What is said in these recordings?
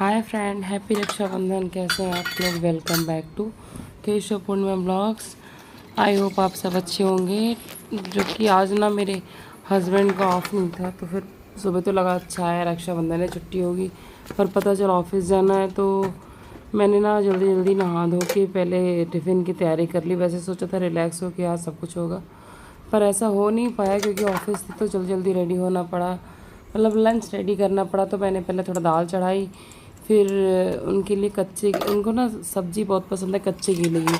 Hi friend, happy Rakshabandhan. कैसे हैं आप लोग? Welcome back to Keshav Purnima blogs. I hope आप सब अच्छे होंगे। जो कि आज ना मेरे हस्बैंड का ऑफ नहीं था, तो फिर सुबह तो लगा अच्छा है रक्षाबंधन है, छुट्टी होगी, पर पता चला ऑफिस जाना है। तो मैंने ना जल्दी जल्दी नहा धो के पहले टिफ़िन की तैयारी कर ली। वैसे सोचा था रिलैक्स हो के आज सब कुछ होगा, पर ऐसा हो नहीं पाया क्योंकि ऑफिस थी तो जल्दी जल्दी रेडी होना पड़ा, मतलब लंच रेडी करना पड़ा। तो मैंने पहले थोड़ा दाल चढ़ाई, फिर उनके लिए उनको ना सब्ज़ी बहुत पसंद है कच्चे केले की,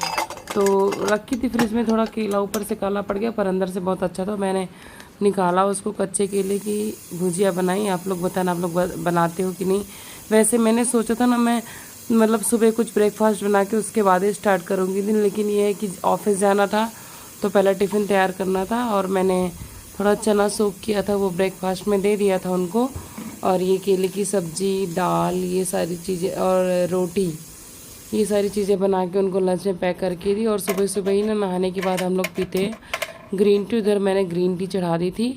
तो रखी थी फ्रिज में। थोड़ा केला ऊपर से काला पड़ गया पर अंदर से बहुत अच्छा था, मैंने निकाला उसको। कच्चे केले की भुजिया बनाई। आप लोग बताना आप लोग बनाते हो कि नहीं। वैसे मैंने सोचा था ना मैं मतलब सुबह कुछ ब्रेकफास्ट बना के उसके बाद ही स्टार्ट करूँगी दिन, लेकिन ये है कि ऑफिस जाना था तो पहले टिफ़िन तैयार करना था, और मैंने थोड़ा चना सोक किया था, वो ब्रेकफास्ट में दे दिया था उनको। और ये केले की सब्ज़ी, दाल, ये सारी चीज़ें और रोटी, ये सारी चीज़ें बना के उनको लंच में पैक करके दी। और सुबह सुबह ही ना नहाने के बाद हम लोग पीते हैं ग्रीन टी। उधर मैंने ग्रीन टी चढ़ा दी थी,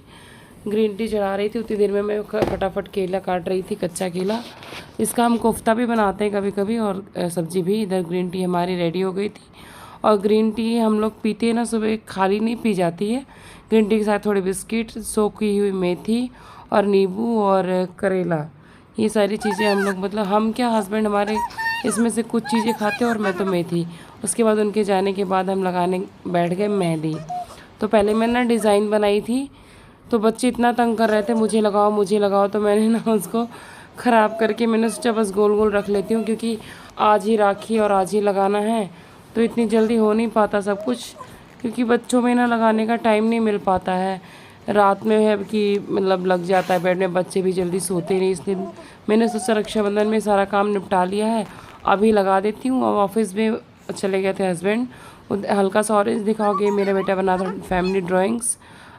ग्रीन टी चढ़ा रही थी, उतनी देर में मैं फटाफट केला काट रही थी, कच्चा केला। इसका हम कोफ्ता भी बनाते हैं कभी कभी, और सब्ज़ी भी। इधर ग्रीन टी हमारी रेडी हो गई थी। और ग्रीन टी हम लोग पीते हैं ना सुबह, खाली नहीं पी जाती है। ग्रीन टी के साथ थोड़ी बिस्किट, सोखी हुई मेथी और नींबू और करेला, ये सारी चीज़ें हम लोग, मतलब हम क्या, हस्बैंड हमारे इसमें से कुछ चीज़ें खाते हैं और मैं तो मेथी। उसके बाद उनके जाने के बाद हम लगाने बैठ गए मेहंदी। तो पहले मैंने ना डिज़ाइन बनाई थी, तो बच्चे इतना तंग कर रहे थे मुझे लगाओ मुझे लगाओ, तो मैंने ना उसको ख़राब करके मैंने सोचा बस गोल गोल रख लेती हूँ, क्योंकि आज ही राखी और आज ही लगाना है, तो इतनी जल्दी हो नहीं पाता सब कुछ, क्योंकि बच्चों में ना लगाने का टाइम नहीं मिल पाता है। रात में है कि मतलब लग जाता है बेड में, बच्चे भी जल्दी सोते नहीं, इसलिए मैंने सोचा रक्षाबंधन में सारा काम निपटा लिया है, अभी लगा देती हूँ। और ऑफिस में चले गए थे हस्बैंड। हल्का सा ऑरेंज दिखाओगे, मेरा बेटा बना था फैमिली ड्राइंग्स,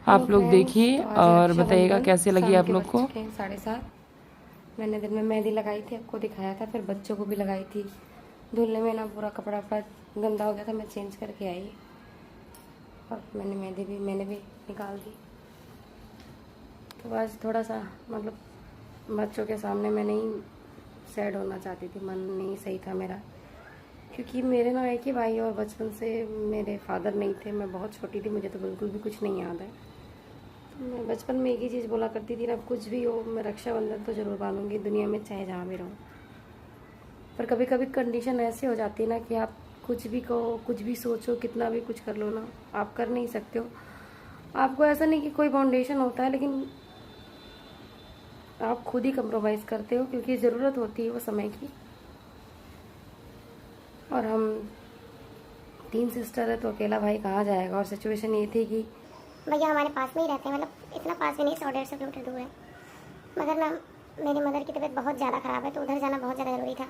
आप लोग देखिए और बताइएगा कैसे लगी आप लोग को। 7:30 मैंने दिन में मेहंदी लगाई थी, आपको दिखाया था, फिर बच्चों को भी लगाई थी। धुलने में ना पूरा कपड़ा वपड़ा गंदा हो गया था, मैं चेंज करके आई और मैंने भी निकाल दी। तो आज थोड़ा सा मतलब बच्चों के सामने मैं नहीं सैड होना चाहती थी, मन नहीं सही था मेरा, क्योंकि मेरे ना एक ही भाई और बचपन से मेरे फादर नहीं थे। मैं बहुत छोटी थी, मुझे तो बिल्कुल भी कुछ नहीं याद है। तो मैं बचपन में एक ही चीज़ बोला करती थी ना, कुछ भी हो मैं रक्षाबंधन तो ज़रूर बांधूंगी दुनिया में, चाहे जहाँ भी रहूँ। पर कभी कभी कंडीशन ऐसी हो जाती है ना कि आप कुछ भी कहो, कुछ भी सोचो, कितना भी कुछ कर लो ना, आप कर नहीं सकते हो। आपको ऐसा नहीं कि कोई फाउंडेशन होता है, लेकिन आप खुद ही कंप्रोमाइज़ करते हो, क्योंकि ज़रूरत होती है वो समय की। और हम 3 सिस्टर है तो अकेला भाई कहाँ जाएगा। और सिचुएशन ये थी कि भैया हमारे पास में ही रहते हैं, मतलब इतना पास भी नहीं, 100-150 किलोमीटर दूर है। मगर ना मेरी मदर की तबीयत बहुत ज़्यादा ख़राब है, तो उधर जाना बहुत ज़्यादा ज़रूरी था।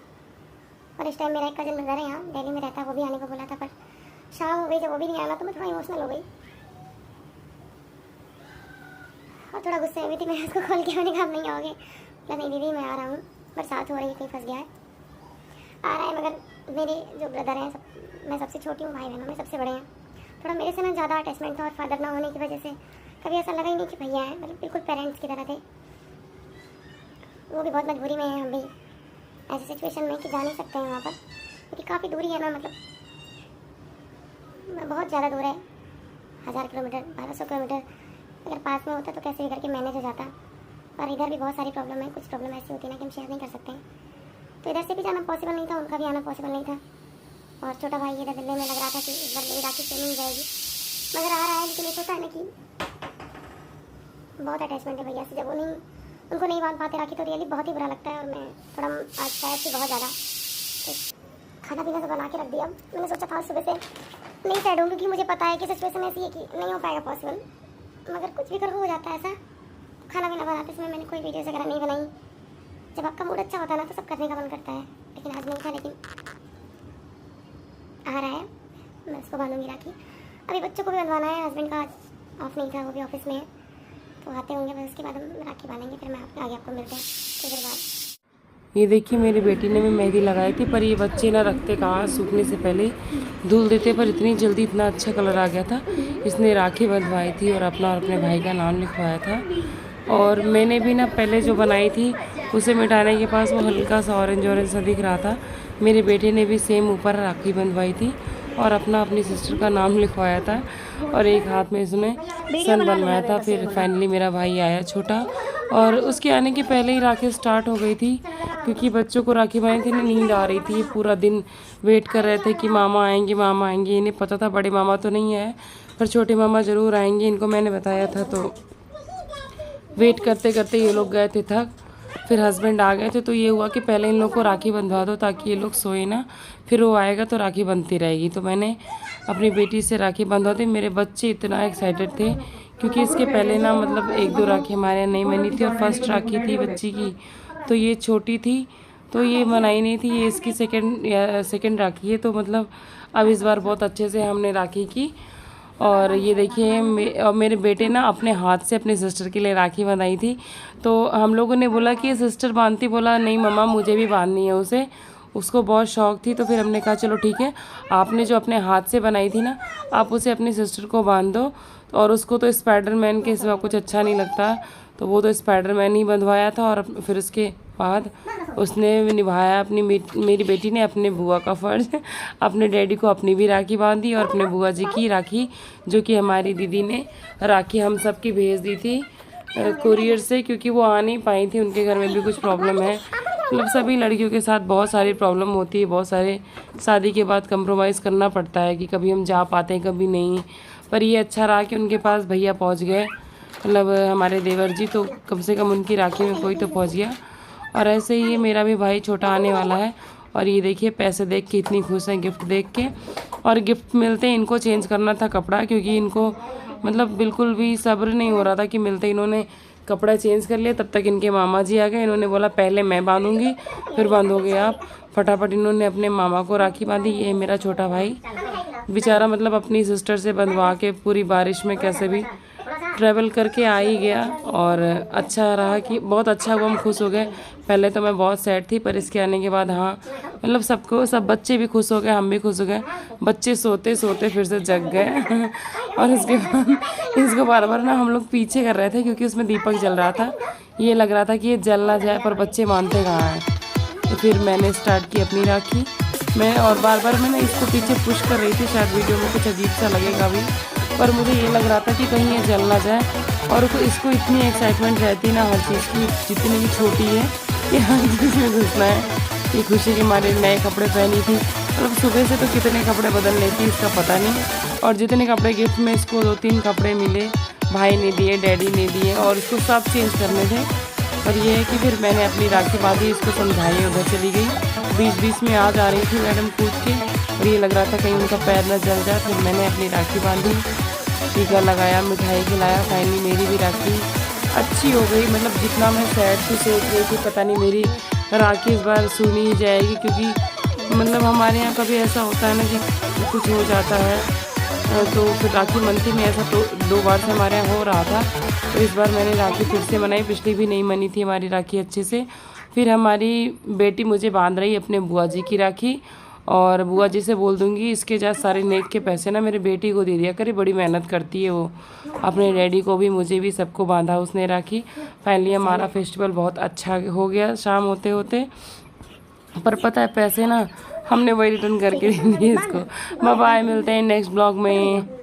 और इस टाइम मेरा एक कज़न ब्रदर है यहाँ दिल्ली में रहता है, वो भी आने को बोला था, पर शाम हो गई जब वो भी नहीं आना, तो मैं थोड़ा इमोशनल हो गई और थोड़ा गुस्से में भी थी। मैं उसको खोल के मैंने कहा नहीं आओगे, बोला नहीं दीदी मैं आ रहा हूँ, बरसात हो रही है, कहीं फंस गया है, आ रहा है। मगर मेरे जो ब्रदर हैं मैं सबसे छोटी हूँ, भाई बहनों में सबसे बड़े हैं, थोड़ा मेरे से ना ज़्यादा अटैचमेंट था। और फादर ना होने की वजह से कभी ऐसा लगा ही नहीं कि भैया हैं, मतलब बिल्कुल पेरेंट्स की तरह थे। वो भी बहुत मजबूरी में है, हम भी ऐसी सिचुएशन में कि जा नहीं सकते हैं वहाँ पर, क्योंकि काफ़ी दूरी है ना, मतलब बहुत ज़्यादा दूर है, 1000 किलोमीटर 1200 किलोमीटर। अगर पास में होता तो कैसे भी करके मैनेज हो जाता। पर इधर भी बहुत सारी प्रॉब्लम है, कुछ प्रॉब्लम ऐसी होती है ना कि हम शेयर नहीं कर सकते हैं, तो इधर से भी जाना पॉसिबल नहीं था, उनका भी आना पॉसिबल नहीं था। और छोटा भाई इधर दिल्ली में लग रहा था कि इस बार मेरी राखी से नहीं जाएगी, मगर आ रहा है। लेकिन एक होता है ना कि बहुत अटैचमेंट है भैया से, जब उनको नहीं बांध पाते राखी तो रियली बहुत ही बुरा लगता है। और मैं थोड़ा आज शायद से बहुत ज़्यादा खाना पीना सब बना के रख दिया। मैंने सोचा था सुबह से नहीं सैड हूँ, क्योंकि मुझे पता है कि सिचुएशन ऐसी है कि नहीं हो पाएगा पॉसिबल, मगर कुछ भी करो हो जाता है ऐसा। खाना पीना बनाते समय मैंने कोई वीडियोज़ वगैरह नहीं बनाई। जब आपका मूड अच्छा होता है ना तो सब करने का मन करता है, लेकिन आज नहीं था। लेकिन आ रहा है, मैं उसको बांधूंगी राखी। अभी बच्चों को भी बंधवाना है, हस्बैंड का आज ऑफ नहीं था, वो भी ऑफिस में है, तो आते होंगे, बस उसके बाद हम राखी बांधेंगे, फिर मैं आगे आपको मिलते हैं कुछ देर बाद। ये देखिए मेरी बेटी ने भी मेहंदी लगाई थी, पर ये बच्चे ना रखते कहाँ, सूखने से पहले ही धुल देते, पर इतनी जल्दी इतना अच्छा कलर आ गया था। इसने राखी बंधवाई थी और अपना और अपने भाई का नाम लिखवाया था। और मैंने भी ना पहले जो बनाई थी उसे मिटाने के पास वो हल्का सा ऑरेंज सा दिख रहा था। मेरे बेटे ने भी सेम ऊपर राखी बंधवाई थी और अपनी सिस्टर का नाम लिखवाया था और एक हाथ में इसने सन बनवाया था। फिर फाइनली मेरा भाई आया छोटा, और उसके आने के पहले ही राखी स्टार्ट हो गई थी, क्योंकि बच्चों को राखी बांधी थी, नींद आ रही थी। पूरा दिन वेट कर रहे थे कि मामा आएंगे मामा आएंगे। इन्हें पता था बड़े मामा तो नहीं आए, पर छोटे मामा ज़रूर आएंगे, इनको मैंने बताया था। तो वेट करते करते ये लोग गए थे थक। फिर हस्बैंड आ गए थे, तो ये हुआ कि पहले इन लोग को राखी बंधवा दो ताकि ये लोग सोए ना, फिर वो आएगा तो राखी बंधती रहेगी। तो मैंने अपनी बेटी से राखी बंधवा दी। मेरे बच्चे इतना एक्साइटेड थे, क्योंकि इसके पहले ना मतलब 1-2 राखी हमारे यहाँ नहीं बनी थी, और फर्स्ट राखी थी बच्ची की, तो ये छोटी थी तो ये मनाई नहीं थी। ये इसकी सेकंड राखी है, तो मतलब अब इस बार बहुत अच्छे से हमने राखी की। और ये देखिए मेरे बेटे ना अपने हाथ से अपने सिस्टर के लिए राखी बंधाई थी। तो हम लोगों ने बोला कि सिस्टर बांधती, बोला नहीं मम्मा मुझे भी बांधनी है उसे, उसको बहुत शौक थी। तो फिर हमने कहा चलो ठीक है, आपने जो अपने हाथ से बनाई थी ना, आप उसे अपनी सिस्टर को बांध दो। और उसको तो स्पाइडरमैन के सिवा कुछ अच्छा नहीं लगता, तो वो तो स्पाइडरमैन ही बंधवाया था। और फिर उसके बाद उसने निभाया मेरी बेटी ने अपने बुआ का फ़र्ज़, अपने डैडी को अपनी भी राखी बांधी और अपने बुआ जी की राखी, जो कि हमारी दीदी ने राखी हम सब की भेज दी थी कुरियर से, क्योंकि वो आ नहीं पाई थी, उनके घर में भी कुछ प्रॉब्लम है। मतलब सभी लड़कियों के साथ बहुत सारी प्रॉब्लम होती है, बहुत सारे शादी के बाद कंप्रोमाइज़ करना पड़ता है कि कभी हम जा पाते हैं कभी नहीं। पर ये अच्छा रहा कि उनके पास भैया पहुंच गए, मतलब हमारे देवर जी, तो कम से कम उनकी राखी में कोई तो पहुंच गया। और ऐसे ही मेरा भी भाई छोटा आने वाला है, और ये देखिए पैसे देख के इतनी खुश हैं, गिफ्ट देख के। और गिफ्ट मिलते ही इनको चेंज करना था कपड़ा, क्योंकि इनको मतलब बिल्कुल भी सब्र नहीं हो रहा था कि मिलते इन्होंने कपड़ा चेंज कर लिया। तब तक इनके मामा जी आ गए, इन्होंने बोला पहले मैं बांधूंगी फिर बांधोगे आप। फटाफट इन्होंने अपने मामा को राखी बांधी। ये मेरा छोटा भाई बेचारा मतलब अपनी सिस्टर से बंधवा के पूरी बारिश में कैसे भी ट्रैवल करके आ ही गया, और अच्छा रहा कि बहुत अच्छा हुआ, हम खुश हो गए। पहले तो मैं बहुत सैड थी, पर इसके आने के बाद हाँ मतलब सब बच्चे भी खुश हो गए, हम भी खुश हो गए। बच्चे सोते सोते फिर से जग गए और उसके बाद इसको बार बार ना हम लोग पीछे कर रहे थे, क्योंकि उसमें दीपक जल रहा था। ये लग रहा था कि ये जल ना जाए, पर बच्चे मानते कहाँ हैं। तो फिर मैंने स्टार्ट की अपनी राखी मैं, और बार बार मैं ना इसको पीछे पुश कर रही थी। शायद वीडियो में कुछ अजीब सा लगेगा भी, पर मुझे ये लग रहा था कि कहीं ये जल ना जाए। और इसको इतनी एक्साइटमेंट रहती ना हर चीज़ की, जितनी भी छोटी है कि हर चीज़ में घुसना है। ये खुशी के मारे नए कपड़े पहनी थी, मतलब सुबह से तो कितने कपड़े बदल लेती इसका पता नहीं। और जितने कपड़े गिफ्ट में इसको 2-3 कपड़े मिले, भाई ने दिए, डैडी ने दिए, और इसको सब चेंज करने थे। पर ये है कि फिर मैंने अपनी राखी बांधी, इसको समझाई, उधर चली गई। बीच में आ जा रही थी मैडम कूद के, और ये लग रहा था कहीं उनका पैर न जल जाए। फिर मैंने अपनी राखी बांधी, टीका लगाया, मिठाई खिलाया। फाइनली मेरी भी राखी अच्छी हो गई। मतलब जितना मैं सैड से सोच रही थी पता नहीं मेरी राखी इस बार सुनी ही जाएगी, क्योंकि मतलब हमारे यहाँ कभी ऐसा होता है ना कि कुछ हो जाता है, तो फिर राखी मनती में ऐसा तो 2 बार से हमारे यहाँ हो रहा था। तो इस बार मैंने राखी फिर से मनाई, पिछली भी नहीं मनी थी हमारी राखी अच्छे से। फिर हमारी बेटी मुझे बांध रही अपने बुआ जी की राखी, और बुआ जी से बोल दूंगी इसके जा सारे नेक के पैसे ना मेरी बेटी को दे दिया करे, बड़ी मेहनत करती है वो। अपने डैडी को भी मुझे भी सबको बांधा उसने राखी। फाइनली हमारा फेस्टिवल बहुत अच्छा हो गया शाम होते होते। पर पता है पैसे ना हमने वही रिटर्न करके दिए इसको। बाय बाय, मिलते हैं नेक्स्ट ब्लॉग में।